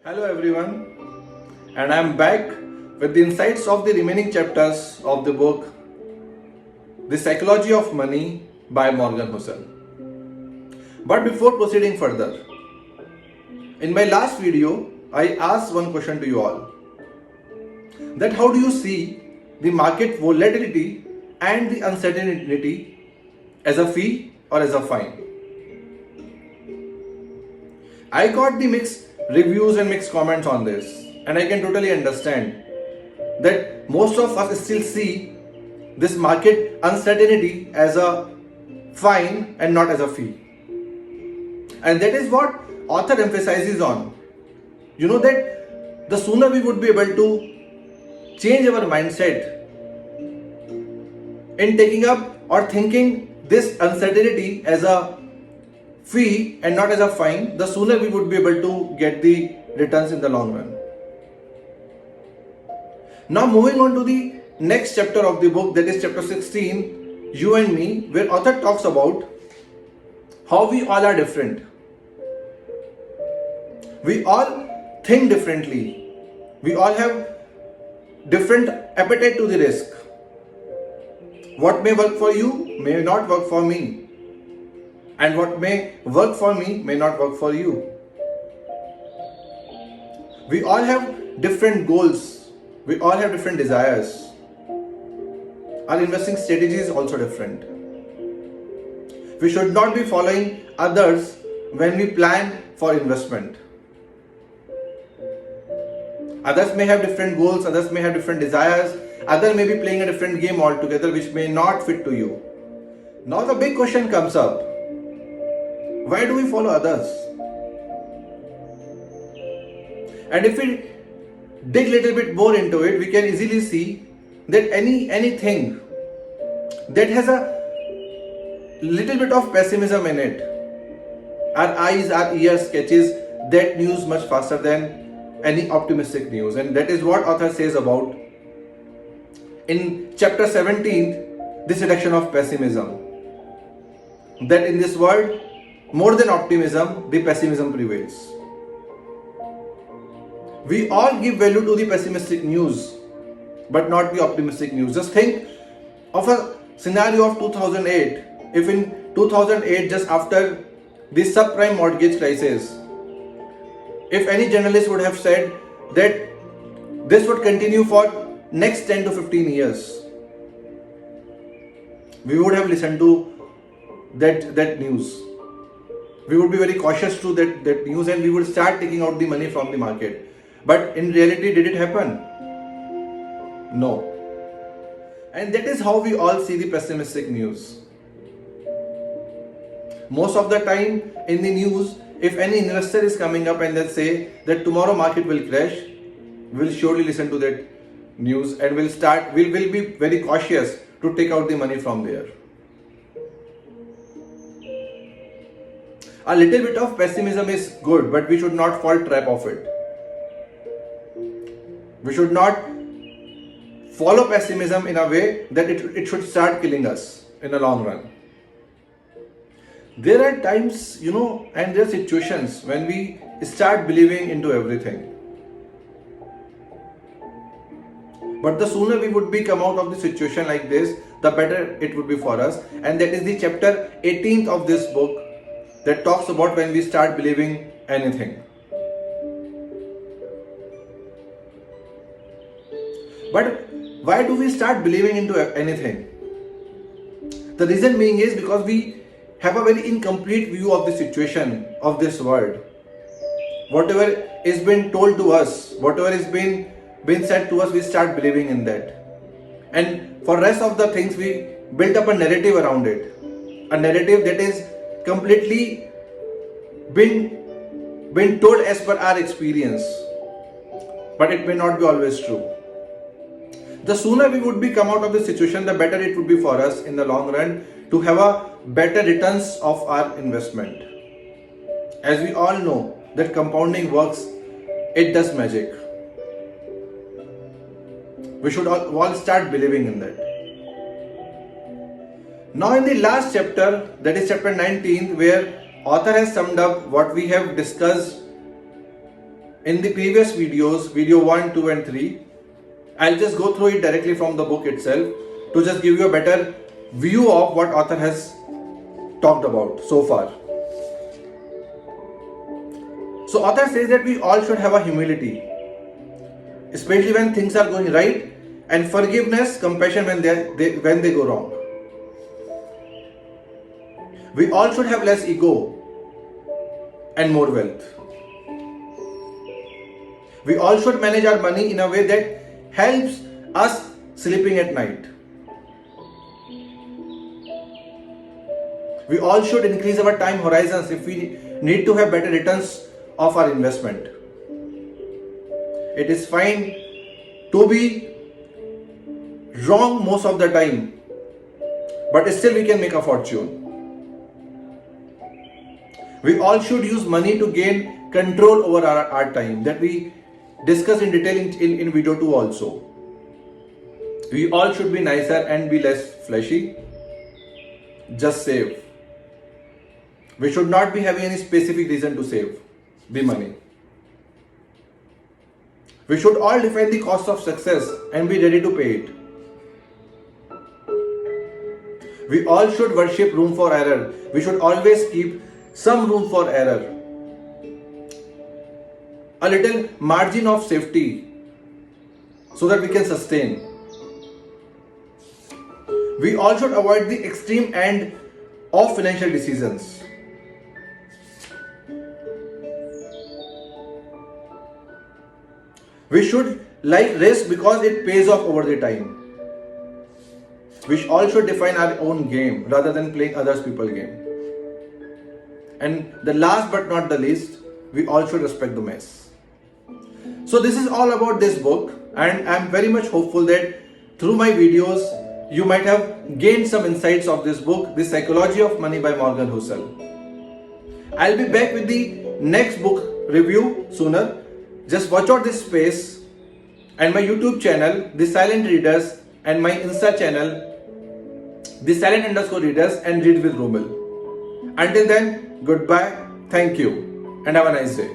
Hello everyone, and I am back with the insights of the remaining chapters of the book The Psychology of Money by Morgan Housel. But before proceeding further, in my last video, I asked one question to you all, that how do you see the market volatility and the uncertainty as a fee or as a fine? I got the mixed reviews and mixed comments on this, and I can totally understand that most of us still see this market uncertainty as a fine and not as a fee. And that is what author emphasizes on. You know that the sooner we would be able to change our mindset in taking up or thinking this uncertainty as a fee and not as a fine, the sooner we would be able to get the returns in the long run. Now moving on to the next chapter of the book, that is chapter 16, You and Me, where author talks about how we all are different. We all think differently. We all have different appetite to the risk. What may work for you may not work for me. And what may work for me may not work for you. We all have different goals. We all have different desires. Our investing strategy is also different. We should not be following others when we plan for investment. Others may have different goals, others may have different desires, others may be playing a different game altogether which may not fit to you. Now the big question comes up. Why do we follow others? And if we dig a little bit more into it, we can easily see that anything that has a little bit of pessimism in it, our eyes, our ears catches that news much faster than any optimistic news. And that is what author says about in chapter 17, the seduction of pessimism. That in this world, more than optimism, the pessimism prevails. We all give value to the pessimistic news, but not the optimistic news. Just think of a scenario of 2008. If in 2008, just after the subprime mortgage crisis, if any journalist would have said that this would continue for next 10 to 15 years, we would have listened to that news. We would be very cautious to that news and we would start taking out the money from the market. But in reality, did it happen? No. And that is how we all see the pessimistic news. Most of the time in the news, if any investor is coming up and they say that tomorrow market will crash, we'll surely listen to that news and we'll be very cautious to take out the money from there. A little bit of pessimism is good, but we should not fall trap of it. We should not follow pessimism in a way that it should start killing us in the long run. There are times, and there are situations when we start believing into everything. But the sooner we would be come out of the situation like this, the better it would be for us. And that is the chapter 18th of this book, that talks about when we start believing anything. But why do we start believing into anything? The reason being is because we have a very incomplete view of the situation of this world. Whatever is being told to us, whatever is being said to us, we start believing in that. And for rest of the things, we build up a narrative around it. A narrative that is completely been told as per our experience, but it may not be always true. The sooner we would be come out of the situation, the better it would be for us in the long run to have a better returns of our investment. As we all know that compounding works, it does magic. We should all start believing in that. Now in the last chapter, that is chapter 19, where author has summed up what we have discussed in the previous videos, video 1, 2 and 3, I'll just go through it directly from the book itself to just give you a better view of what author has talked about so far. So author says that we all should have a humility, especially when things are going right, and forgiveness, compassion when they go wrong. We all should have less ego and more wealth. We all should manage our money in a way that helps us sleeping at night. We all should increase our time horizons if we need to have better returns of our investment. It is fine to be wrong most of the time, but still we can make a fortune. We all should use money to gain control over our time, that we discuss in detail in video 2 also. We all should be nicer and be less fleshy. Just save. We should not be having any specific reason to save the money. We should all define the cost of success and be ready to pay it. We all should worship room for error. We should always keep some room for error. A little margin of safety so that we can sustain. We all should avoid the extreme end of financial decisions. We should like risk because it pays off over the time. We all should define our own game rather than playing others people's game. And the last but not the least, we all should respect the mess. So this is all about this book, and I'm very much hopeful that through my videos you might have gained some insights of this book, The Psychology of Money by Morgan Housel. I'll be back with the next book review sooner. Just watch out this space, and my YouTube channel, The Silent Readers, and my Insta channel, The Silent_Readers and Read with Romil. Until then, goodbye, thank you, and have a nice day.